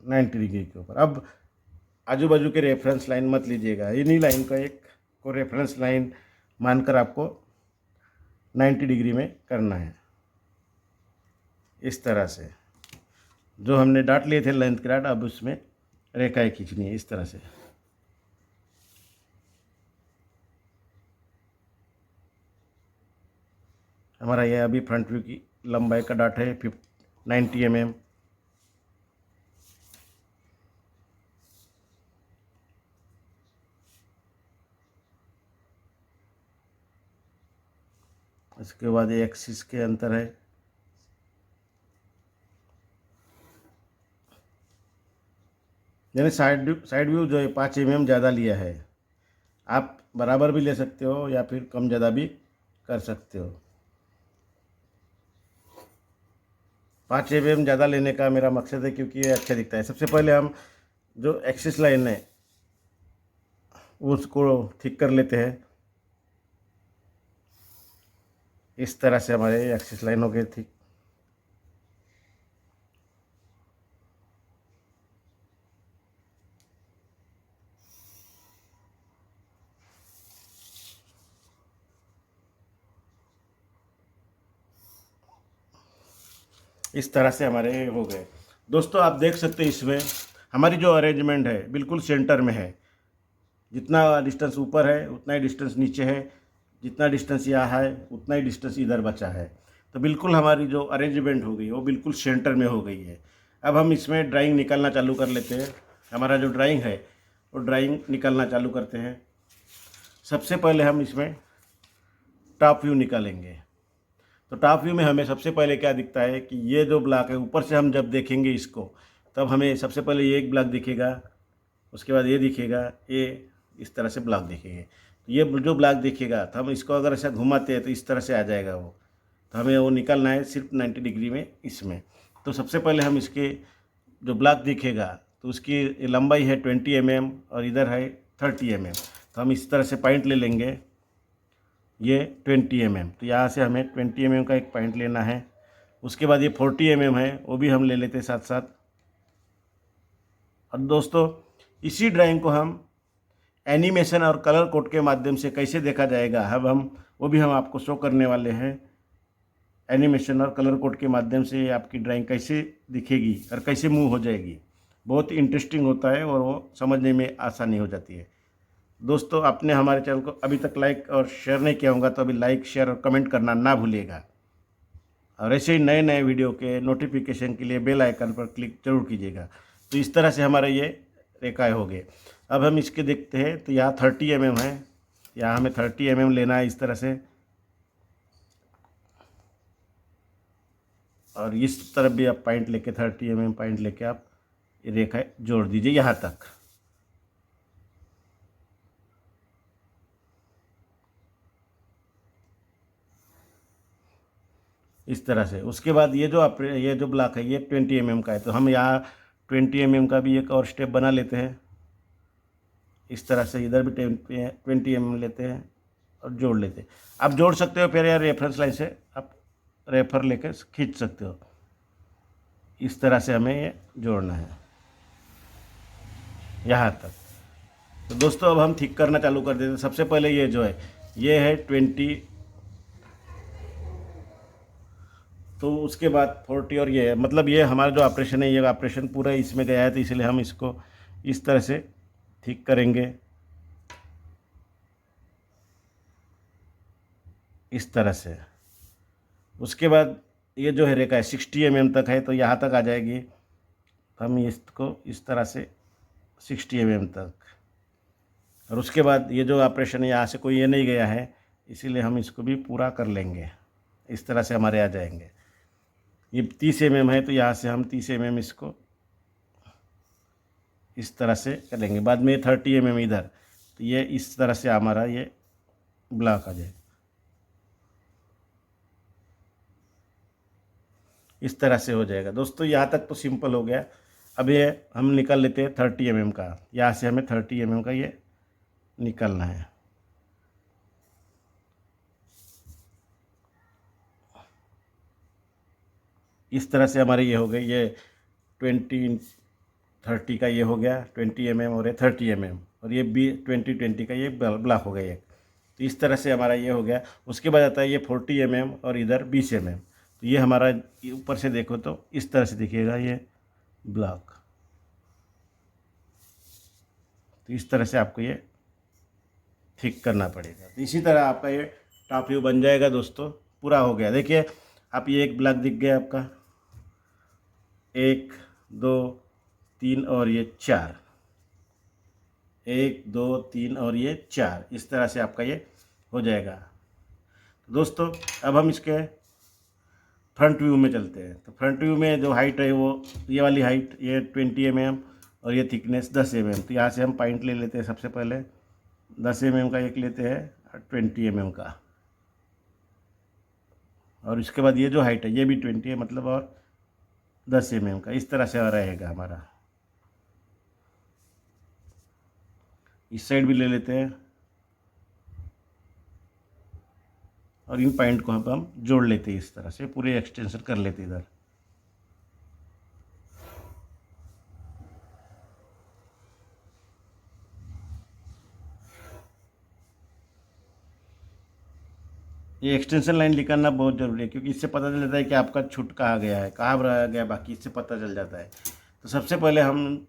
90 डिग्री के ऊपर। अब आजू बाजू के रेफरेंस लाइन मत लीजिएगा, इन्हीं लाइन का एक को रेफरेंस लाइन मानकर आपको 90 डिग्री में करना है। इस तरह से जो हमने डाट लिए थे लेंथ के डाट, अब उसमें रेखाएं खींचनी है इस तरह से। हमारा यह अभी फ्रंट व्यू की लंबाई का डाट है 90 mm। इसके बाद ये एक्सिस के अंतर है, यानी साइड व्यू जो है 5 mm ज़्यादा लिया है। आप बराबर भी ले सकते हो या फिर कम ज़्यादा भी कर सकते हो। 5 mm ज़्यादा लेने का मेरा मकसद है क्योंकि ये अच्छा दिखता है। सबसे पहले हम जो एक्सिस लाइन है उसको ठीक कर लेते हैं। इस तरह से हमारे एक्सिस लाइन हो गई थी। इस तरह से हमारे हो गए। दोस्तों आप देख सकते हैं इसमें हमारी जो अरेंजमेंट है बिल्कुल सेंटर में है। जितना डिस्टेंस ऊपर है उतना ही डिस्टेंस नीचे है, जितना डिस्टेंस यहाँ है उतना ही डिस्टेंस इधर बचा है। तो बिल्कुल हमारी जो अरेंजमेंट हो गई वो बिल्कुल सेंटर में हो गई है। अब हम इसमें ड्राइंग निकालना चालू कर लेते हैं। हमारा जो ड्राइंग है वो ड्राइंग निकालना चालू करते हैं। सबसे पहले हम इसमें टॉप व्यू निकालेंगे। तो टॉप व्यू में हमें सबसे पहले क्या दिखता है कि ये जो ब्लॉक है ऊपर से हम जब देखेंगे इसको तब हमें सबसे पहले ये एक ब्लॉक दिखेगा, उसके बाद ये दिखेगा, ये इस तरह से ब्लॉक दिखेंगे। तो ये जो ब्लॉक दिखेगा तो हम इसको अगर ऐसा घुमाते हैं तो इस तरह से आ जाएगा वो। तो हमें वो निकालना है सिर्फ 90 डिग्री में इसमें। तो सबसे पहले हम इसके जो ब्लॉक दिखेगा तो उसकी लंबाई है 20 mm और इधर है 30 mm। तो हम इस तरह से पॉइंट ले लेंगे, ये 20 mm। तो यहाँ से हमें 20 mm का एक पॉइंट लेना है। उसके बाद ये 40 mm है वो भी हम ले लेते हैं साथ साथ। और दोस्तों इसी ड्राइंग को हम एनिमेशन और कलर कोड के माध्यम से कैसे देखा जाएगा अब हम वो भी हम आपको शो करने वाले हैं। एनिमेशन और कलर कोड के माध्यम से आपकी ड्राइंग कैसे दिखेगी और कैसे मूव हो जाएगी, बहुत इंटरेस्टिंग होता है और वो समझने में आसानी हो जाती है। दोस्तों आपने हमारे चैनल को अभी तक लाइक और शेयर नहीं किया होगा तो अभी लाइक शेयर और कमेंट करना ना भूलिएगा। और ऐसे ही नए नए वीडियो के नोटिफिकेशन के लिए बेल आइकन पर क्लिक जरूर कीजिएगा। तो इस तरह से हमारे ये रेखाएँ हो गए। अब हम इसके देखते हैं तो यहाँ 30 mm है, यहाँ हमें 30 mm लेना है इस तरह से। और इस तरफ भी आप पॉइंट लेके 30 mm पॉइंट लेके आप ये रेखा जोड़ दीजिए यहाँ तक। इस तरह से उसके बाद ये जो ब्लॉक है ये 20 mm का है। तो हम यहाँ 20 mm का भी एक और स्टेप बना लेते हैं। इस तरह से इधर भी 20 mm लेते हैं और जोड़ लेते हैं। आप जोड़ सकते हो, फिर यार रेफरेंस लाइन से आप रेफर लेकर खींच सकते हो। इस तरह से हमें ये जोड़ना है यहाँ तक। तो दोस्तों अब हम ठीक करना चालू कर देते हैं। सबसे पहले ये जो है ये है 20, तो उसके बाद 40 और ये है, मतलब ये हमारा जो ऑपरेशन है ये ऑपरेशन पूरा इसमें गया है। तो इसलिए हम इसको इस तरह से ठीक करेंगे, इस तरह से। उसके बाद ये जो है रेखा है 60 mm तक है तो यहाँ तक आ जाएगी। हम इसको इस तरह से 60 mm तक। और उसके बाद ये जो ऑपरेशन है यहाँ से कोई ये नहीं गया है इसीलिए हम इसको भी पूरा कर लेंगे। इस तरह से हमारे आ जाएंगे। ये 30 mm है तो यहाँ से हम 30 mm इसको इस तरह से करेंगे। बाद में 30 mm इधर, तो ये इस तरह से हमारा ये ब्लॉक आ जाएगा। इस तरह से हो जाएगा दोस्तों। यहाँ तक तो सिंपल हो गया। अब ये हम निकाल लेते हैं 30 mm का। यहाँ से हमें 30 mm का ये निकालना है। इस तरह से हमारे ये हो गए, ये 20-30 का ये हो गया 20 mm, और ये 30 mm, और ये 20-20 का ये ब्लॉक हो गया एक। तो इस तरह से हमारा ये हो गया। उसके बाद आता है ये 40 mm और इधर 20 mm। तो ये हमारा ऊपर से देखो तो इस तरह से दिखेगा ये ब्लॉक। तो इस तरह से आपको ये ठीक करना पड़ेगा। तो इसी तरह आपका ये टॉप व्यू बन जाएगा दोस्तों। पूरा हो गया। देखिए आप ये एक ब्लॉक दिख गया आपका, 1 2 3 और ये 4, 1 2 3 और ये 4। इस तरह से आपका ये हो जाएगा। तो दोस्तों अब हम इसके फ्रंट व्यू में चलते हैं। तो फ्रंट व्यू में जो हाइट है वो ये वाली हाइट, ये 20 mm और ये थिकनेस 10 mm। तो यहाँ से हम पॉइंट ले लेते हैं। सबसे पहले 10 mm का एक लेते हैं और 20 mm का, और इसके बाद ये जो हाइट है ये भी 20 है मतलब, और 10 mm का। इस तरह से रहेगा हमारा। इस साइड भी ले लेते हैं और इन पॉइंट को हम जोड़ लेते हैं। इस तरह से पूरे एक्सटेंशन कर लेते हैं इधर। ये एक्सटेंशन लाइन निकालना बहुत ज़रूरी है, क्योंकि इससे पता चल जाता है कि आपका छूट कहाँ गया है, कहाँ रह गया बाकी, इससे पता चल जाता है। तो सबसे पहले हम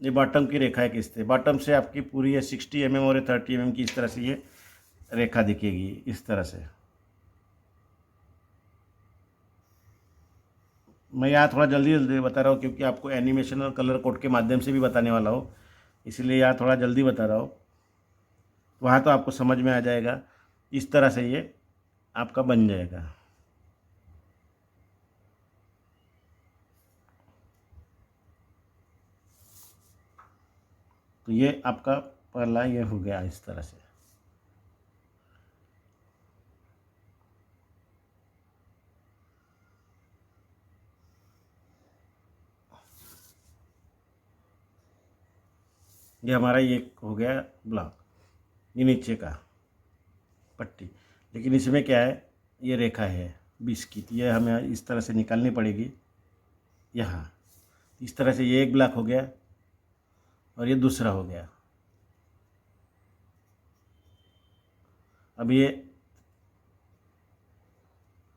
ये बॉटम की रेखा खींचते हैं। बॉटम से आपकी पूरी ये 60 mm और 30 mm की इस तरह से ये रेखा दिखेगी इस तरह से। मैं यहाँ थोड़ा जल्दी जल्दी बता रहा हूँ क्योंकि आपको एनिमेशन और कलर कोड के माध्यम से भी बताने वाला हूँ, इसलिए यहाँ थोड़ा जल्दी बता रहा हूँ। वहाँ तो आपको समझ में आ जाएगा। इस तरह से ये आपका बन जाएगा। तो ये आपका पहला ये हो गया इस तरह से। ये हमारा ये हो गया ब्लॉक, ये नीचे का पट्टी। लेकिन इसमें क्या है, ये रेखा है 20 की, तो ये हमें इस तरह से निकालनी पड़ेगी यहाँ। इस तरह से ये एक ब्लॉक हो गया और ये दूसरा हो गया। अब ये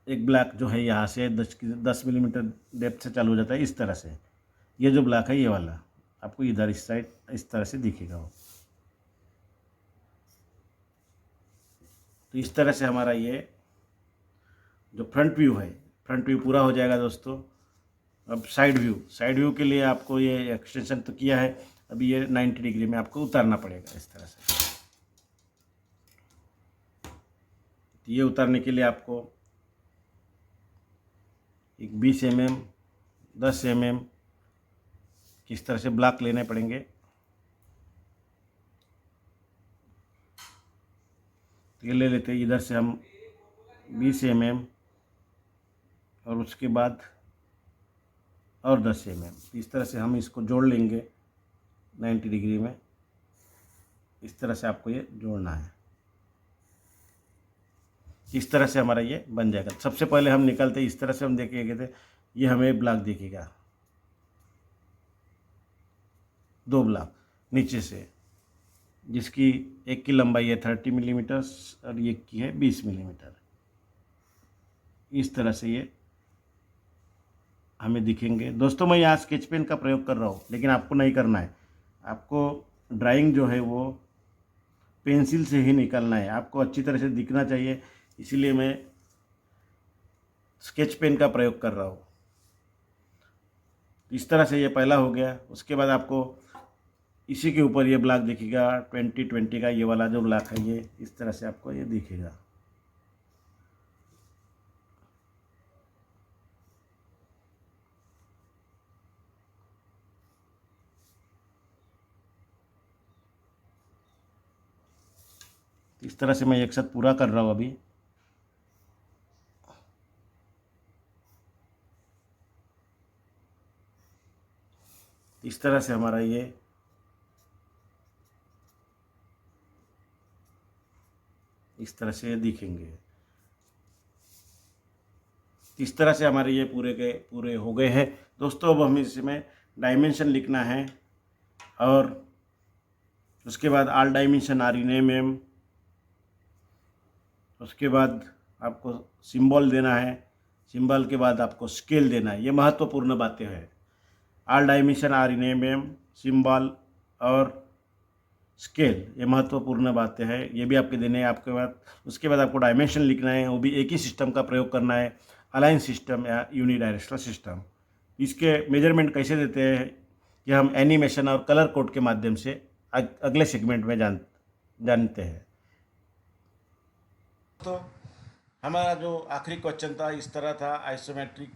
एक ब्लॉक जो है यहाँ से 10 मिलीमीटर डेप्थ से चालू हो जाता है इस तरह से। ये जो ब्लॉक है ये वाला आपको इधर इस साइड इस तरह से दिखेगा वो। तो इस तरह से हमारा ये जो फ्रंट व्यू है, फ्रंट व्यू पूरा हो जाएगा दोस्तों। अब साइड व्यू के लिए आपको ये एक्सटेंशन तो किया है, अभी ये 90 डिग्री में आपको उतारना पड़ेगा इस तरह से। तो ये उतारने के लिए आपको एक 20 mm 10 mm किस तरह से ब्लॉक लेने पड़ेंगे। तो ये ले लेते हैं इधर से हम 20 mm और उसके बाद और 10 mm। इस तरह से हम इसको जोड़ लेंगे 90 डिग्री में। इस तरह से आपको ये जोड़ना है। इस तरह से हमारा ये बन जाएगा। सबसे पहले हम निकालते इस तरह से, हम देखेंगे थे ये हमें ब्लॉक दिखेगा, 2 ब्लॉक नीचे से, जिसकी एक की लंबाई है 30 मिलीमीटर और एक की है 20 मिलीमीटर। इस तरह से ये हमें दिखेंगे दोस्तों। मैं यहाँ स्केच पेन का प्रयोग कर रहा हूँ, लेकिन आपको नहीं करना है। आपको ड्राइंग जो है वो पेंसिल से ही निकालना है, आपको अच्छी तरह से दिखना चाहिए, इसीलिए मैं स्केच पेन का प्रयोग कर रहा हूँ। इस तरह से ये पहला हो गया। उसके बाद आपको इसी के ऊपर ये ब्लॉक दिखेगा 20-20 का, ये वाला जो ब्लॉक है ये इस तरह से आपको ये दिखेगा। इस तरह से मैं एक साथ पूरा कर रहा हूँ अभी। इस तरह से हमारा ये इस तरह से दिखेंगे। इस तरह से हमारे ये पूरे के पूरे हो गए हैं दोस्तों। अब हमें इसमें डायमेंशन लिखना है और उसके बाद all dimension are in M. उसके बाद आपको सिंबल देना है, सिंबल के बाद आपको स्केल देना है। ये महत्वपूर्ण बातें हैं। All dimension are in M, symbol और स्केल, ये महत्वपूर्ण बातें हैं। ये भी आपके देने हैं। आपके बाद उसके बाद आपको डायमेंशन लिखना है, वो भी एक ही सिस्टम का प्रयोग करना है, अलाइन सिस्टम या यूनिडायरेक्शनल सिस्टम। इसके मेजरमेंट कैसे देते हैं कि हम एनिमेशन और कलर कोड के माध्यम से अगले सेगमेंट में जानते हैं। तो हमारा जो आखिरी क्वेश्चन था इस तरह था, आइसोमेट्रिक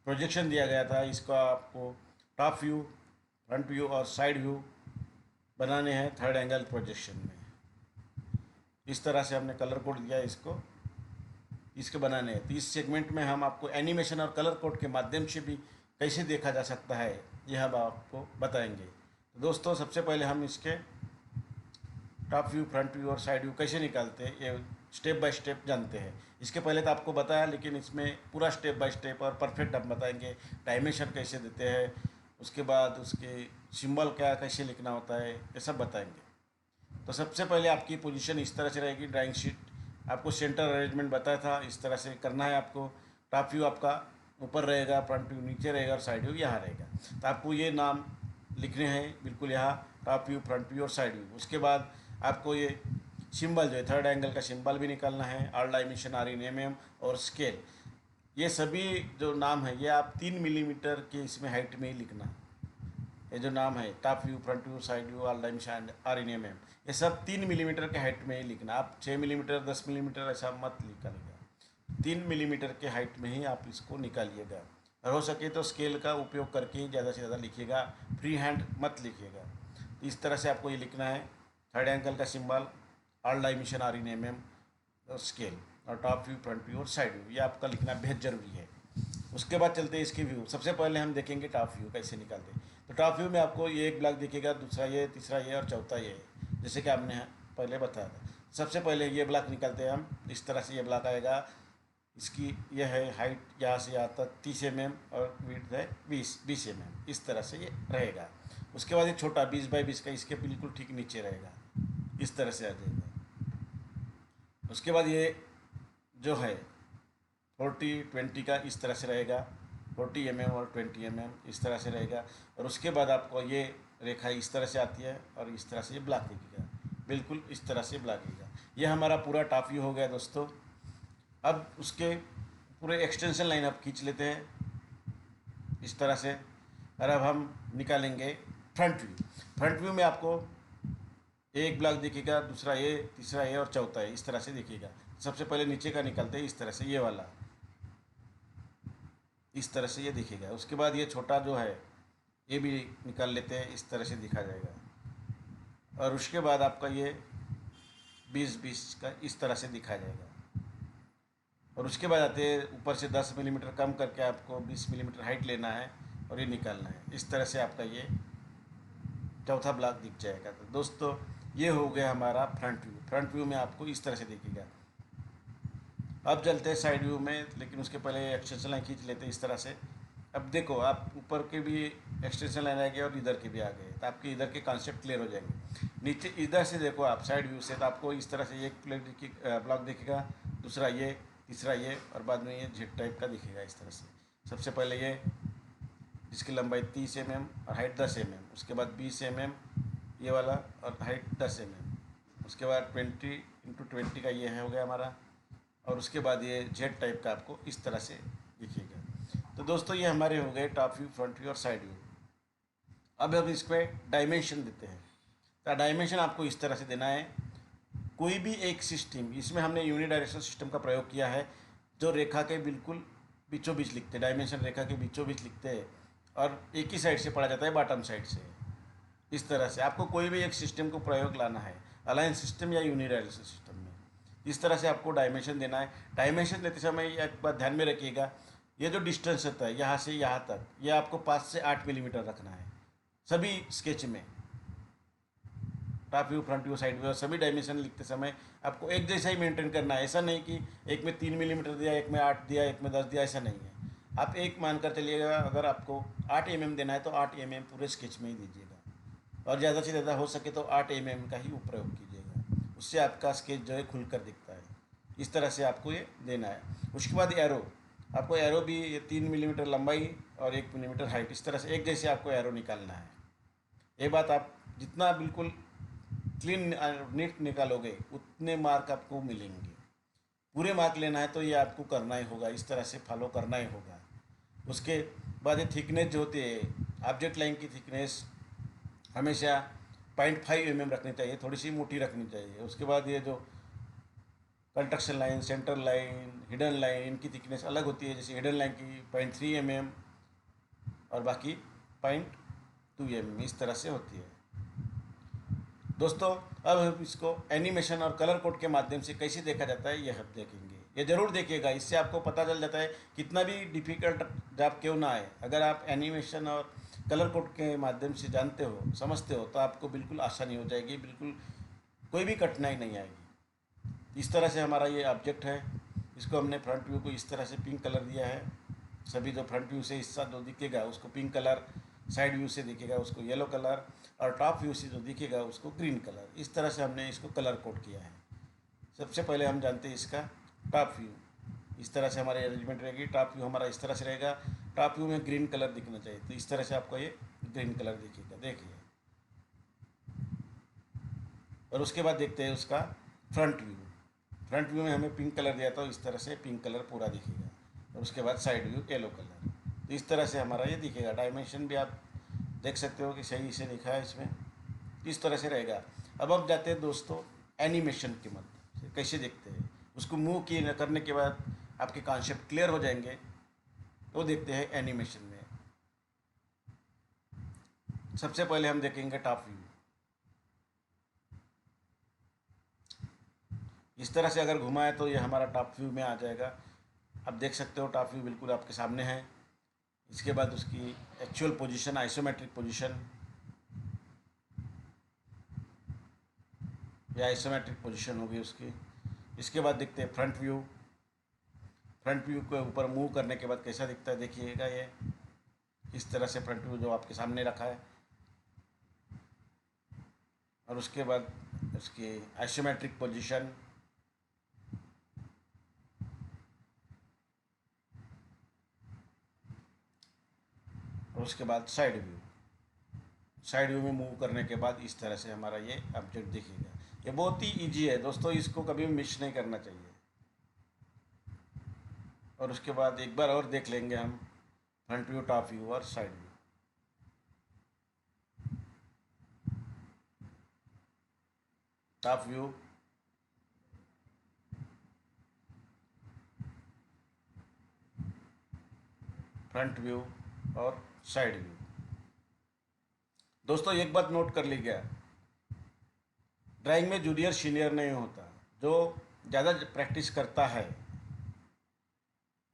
प्रोजेक्शन दिया गया था। इसका आपको टॉप व्यू, फ्रंट व्यू और साइड व्यू बनाने हैं थर्ड एंगल प्रोजेक्शन में। इस तरह से हमने कलर कोड दिया इसको, इसके बनाने हैं। तो इस सेगमेंट में हम आपको एनिमेशन और कलर कोड के माध्यम से भी कैसे देखा जा सकता है यह हम आपको बताएंगे। तो दोस्तों सबसे पहले हम इसके टॉप व्यू, फ्रंट व्यू और साइड व्यू कैसे निकालते हैं ये स्टेप बाय स्टेप जानते हैं। इसके पहले तो आपको बताया, लेकिन इसमें पूरा स्टेप बाय स्टेप और परफेक्ट हम बताएंगे। डायमेंशन कैसे देते हैं, उसके बाद उसके सिंबल क्या कैसे लिखना होता है, ये सब बताएंगे। तो सबसे पहले आपकी पोजीशन इस तरह से रहेगी। ड्राइंग शीट आपको सेंटर अरेंजमेंट बताया था, इस तरह से करना है आपको। टॉप व्यू आपका ऊपर रहेगा, फ्रंट व्यू नीचे रहेगा और साइड व्यू यहाँ रहेगा। तो आपको ये नाम लिखने हैं बिल्कुल यहाँ, टॉप व्यू, फ्रंट व्यू और साइड व्यू। उसके बाद आपको ये सिंबल जो है थर्ड एंगल का सिंबल भी निकालना है, all dimension are in M और स्केल। ये सभी जो नाम है ये आप 3 मिलीमीटर के इसमें हाइट में ही लिखना। ये जो नाम है top view, front view, side view, all dimension are in M, ये सब 3 मिलीमीटर के हाइट में ही लिखना। आप 6 मिलीमीटर, 10 मिलीमीटर ऐसा मत निकालिएगा। 3 मिलीमीटर के हाइट में ही आप इसको निकालिएगा। और हो सके तो स्केल का उपयोग करके ही ज़्यादा से ज़्यादा लिखिएगा, फ्री हैंड मत लिखिएगा। इस तरह से आपको ये लिखना है, थर्ड एंगल का symbol, all dimension are in M और स्केल और टॉप व्यू, फ्रंट व्यू और साइड व्यू, ये आपका लिखना बेहद ज़रूरी है। उसके बाद चलते हैं इसकी व्यू। सबसे पहले हम देखेंगे टॉप व्यू कैसे निकालते हैं। तो टॉप व्यू में आपको ये एक ब्लॉक दिखेगा, दूसरा ये, तीसरा ये और चौथा ये, जैसे कि आपने पहले बताया था। सबसे पहले ये ब्लॉक निकालते हैं हम। इस तरह से ये ब्लॉक आएगा। इसकी यह है हाइट यहाँ से यहाँ तक 30 mm और विड्थ है 20 mm। इस तरह से ये रहेगा। उसके बाद ये छोटा 20 बाई 20 का इसके बिल्कुल ठीक नीचे रहेगा, इस तरह से आ जाएगा। उसके बाद ये जो है 40-20 का इस तरह से रहेगा, 40 mm और 20 mm इस तरह से रहेगा। और उसके बाद आपको ये रेखा इस तरह से आती है और इस तरह से ये ब्लॉक दिखेगा, बिल्कुल इस तरह से ब्लॉक दिखेगा। ये हमारा पूरा टॉप व्यू हो गया दोस्तों। अब उसके पूरे एक्सटेंशन लाइन आप खींच लेते हैं इस तरह से। और अब हम निकालेंगे फ्रंट व्यू। फ्रंट व्यू में आपको एक ब्लॉक दिखेगा, दूसरा ये, तीसरा ये और चौथा ये, इस तरह से दिखेगा। सबसे पहले नीचे का निकालते हैं इस तरह से, ये वाला इस तरह से ये दिखेगा। उसके बाद ये छोटा जो है ये भी निकाल लेते हैं, इस तरह से दिखा जाएगा। और उसके बाद आपका ये 20-20 का इस तरह से दिखा जाएगा। और उसके बाद आते हैं ऊपर से 10 मिलीमीटर कम करके आपको 20 मिलीमीटर हाइट लेना है और ये निकालना है। इस तरह से आपका ये चौथा ब्लॉक दिख जाएगा। तो दोस्तों ये हो गया हमारा फ्रंट व्यू। फ्रंट व्यू में आपको इस तरह से दिखेगा। अब चलते हैं साइड व्यू में, लेकिन उसके पहले एक्सटेंशन लाइन खींच लेते हैं इस तरह से। अब देखो आप ऊपर के भी एक्सटेंशन लाइन आ गए और इधर के भी आ गए, तो आपके इधर के कॉन्सेप्ट क्लियर हो जाएंगे। नीचे इधर से देखो आप साइड व्यू से, तो आपको इस तरह से एक प्लेट ब्लॉक दिखेगा, दूसरा ये, तीसरा ये और बाद में ये जेट टाइप का दिखेगा इस तरह से। सबसे पहले ये जिसकी लंबाई 30 mm और हाइट 10 mm, उसके बाद 20 mm ये वाला और हाइट 10 mm, उसके बाद 20x20 का ये है हो गया हमारा। और उसके बाद ये जेट टाइप का आपको इस तरह से दिखेगा। तो दोस्तों ये हमारे हो गए टॉप व्यू, फ्रंट व्यू और साइड व्यू। अब हम इस पर डायमेंशन देते हैं। तो डायमेंशन आपको इस तरह से देना है। कोई भी एक सिस्टम, इसमें हमने यूनिडायरेक्शनल सिस्टम का प्रयोग किया है, जो रेखा के बिल्कुल बीचों बीच लिखते हैं, डायमेंशन रेखा के बीचों बीच लिखते हैं और एक ही साइड से पढ़ा जाता है, बॉटम साइड से। इस तरह से आपको कोई भी एक सिस्टम को प्रयोग लाना है, अलाइन सिस्टम या यूनिडायरेक्शनल सिस्टम में। इस तरह से आपको डायमेंशन देना है। डायमेंशन देते समय एक बात ध्यान में रखिएगा, ये जो डिस्टेंस होता है यहाँ से यहाँ तक, ये आपको 5 से 8 मिलीमीटर रखना है। सभी स्केच में top view, front view, side view, सभी डायमेंशन लिखते समय आपको एक जैसा ही मेंटेन करना है। ऐसा नहीं कि एक में 3 मिलीमीटर दिया, एक में 8 दिया, एक में 10 दिया, ऐसा नहीं है। आप एक मानकर चलिएगा, अगर आपको 8 mm देना है तो 8 mm पूरे स्केच में ही दीजिएगा, और ज़्यादा से ज़्यादा हो सके तो 8 mm का ही प्रयोग कीजिएगा। उससे आपका स्केच जो है खुलकर दिखता है। इस तरह से आपको ये देना है। उसके बाद एरो, आपको एरो भी ये 3 मिलीमीटर लंबाई और 1 मिलीमीटर हाइट, इस तरह से एक जैसे आपको एरो निकालना है। ये बात आप जितना बिल्कुल क्लीन नीट निकालोगे उतने मार्क आपको मिलेंगे। पूरे मार्क लेना है तो ये आपको करना ही होगा, इस तरह से फॉलो करना ही होगा। उसके बाद ये थिकनेस जो होती है, ऑब्जेक्ट लाइन की थिकनेस हमेशा 0.5 mm रखनी चाहिए, थोड़ी सी मोटी रखनी चाहिए। उसके बाद ये जो construction line, centre line, hidden line, इनकी थिकनेस अलग होती है। जैसे हिडन लाइन की 0.3 mm और बाकी 0.2 mm, इस तरह से होती है। दोस्तों, अब हम इसको एनिमेशन और कलर कोड के माध्यम से कैसे देखा जाता है यह हम देखेंगे। ये ज़रूर देखिएगा, इससे आपको पता चल जाता है कितना भी डिफ़िकल्ट जॉब क्यों ना आए, अगर आप एनिमेशन और कलर कोड के माध्यम से जानते हो, समझते हो, तो आपको बिल्कुल आसानी हो जाएगी, बिल्कुल कोई भी कठिनाई नहीं आएगी। इस तरह से हमारा ये ऑब्जेक्ट है। इसको हमने फ्रंट व्यू को इस तरह से पिंक कलर दिया है। सभी जो फ्रंट व्यू से हिस्सा जो दिखेगा उसको पिंक कलर, साइड व्यू से दिखेगा उसको येलो कलर, और टॉप व्यू से जो दिखेगा उसको ग्रीन कलर। इस तरह से हमने इसको कलर कोड किया है। सबसे पहले हम जानते हैं इसका टॉप व्यू। इस तरह से हमारी अरेंजमेंट रहेगी। टॉप व्यू हमारा इस तरह से रहेगा। टॉप व्यू में ग्रीन कलर दिखना चाहिए, तो इस तरह से आपको ये ग्रीन कलर दिखेगा, देखिए। और उसके बाद देखते हैं उसका फ्रंट व्यू। फ्रंट व्यू में हमें पिंक कलर दिया था, इस तरह से पिंक कलर पूरा दिखेगा। और उसके बाद साइड व्यू येलो कलर, तो इस तरह से हमारा ये दिखेगा। डायमेंशन भी आप देख सकते हो कि सही से लिखा है इसमें, इस तरह से रहेगा। अब हम जाते हैं दोस्तों एनिमेशन के मध्य से कैसे देखते हैं। उसको मूव किए करने के बाद आपके कॉन्सेप्ट क्लियर हो जाएंगे, तो देखते हैं एनिमेशन में। सबसे पहले हम देखेंगे टॉप व्यू। इस तरह से अगर घुमाए तो ये हमारा टॉप व्यू में आ जाएगा। आप देख सकते हो टॉप व्यू बिल्कुल आपके सामने है। इसके बाद उसकी एक्चुअल पोजीशन, आइसोमेट्रिक पोजीशन, या आइसोमेट्रिक पोजीशन होगी उसकी। इसके बाद देखते हैं फ्रंट व्यू। फ्रंट व्यू के ऊपर मूव करने के बाद कैसा दिखता है देखिएगा। ये इस तरह से फ्रंट व्यू जो आपके सामने रखा है। और उसके बाद उसकी आइसोमेट्रिक पोजीशन, और उसके बाद साइड व्यू। साइड व्यू में मूव करने के बाद इस तरह से हमारा ये ऑब्जेक्ट दिखेगा। ये बहुत ही इजी है दोस्तों, इसको कभी भी मिस नहीं करना चाहिए। और उसके बाद एक बार और देख लेंगे हम फ्रंट व्यू, टॉप व्यू और side view. Top view, front view और साइड व्यू। दोस्तों एक बात नोट कर लीजिए, ड्राइंग में जूनियर सीनियर नहीं होता। जो ज़्यादा प्रैक्टिस करता है,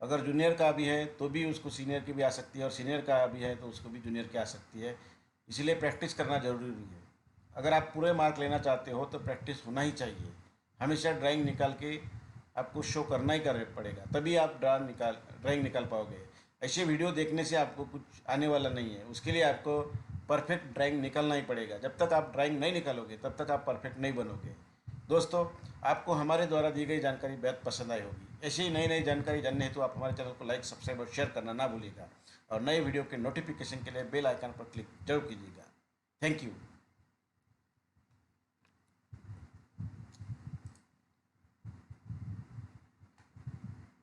अगर जूनियर का भी है तो भी उसको सीनियर की भी आ सकती है, और सीनियर का भी है तो उसको भी जूनियर की आ सकती है। इसीलिए प्रैक्टिस करना ज़रूरी है। अगर आप पूरे मार्क लेना चाहते हो तो प्रैक्टिस होना ही चाहिए। हमेशा ड्राइंग निकाल के आपको शो करना ही पड़ेगा, तभी आप ड्राइंग निकाल पाओगे। ऐसे वीडियो देखने से आपको कुछ आने वाला नहीं है। उसके लिए आपको परफेक्ट ड्राइंग निकालना ही पड़ेगा। जब तक आप ड्राइंग नहीं निकालोगे तब तक आप परफेक्ट नहीं बनोगे। दोस्तों, आपको हमारे द्वारा दी गई जानकारी बेहद पसंद आई होगी। ऐसी ही नई नई जानकारी जानने हेतु आप हमारे चैनल को लाइक, सब्सक्राइब और शेयर करना ना भूलिएगा। और नए वीडियो के नोटिफिकेशन के लिए बेल आइकन पर क्लिक जरूर कीजिएगा। Thank you.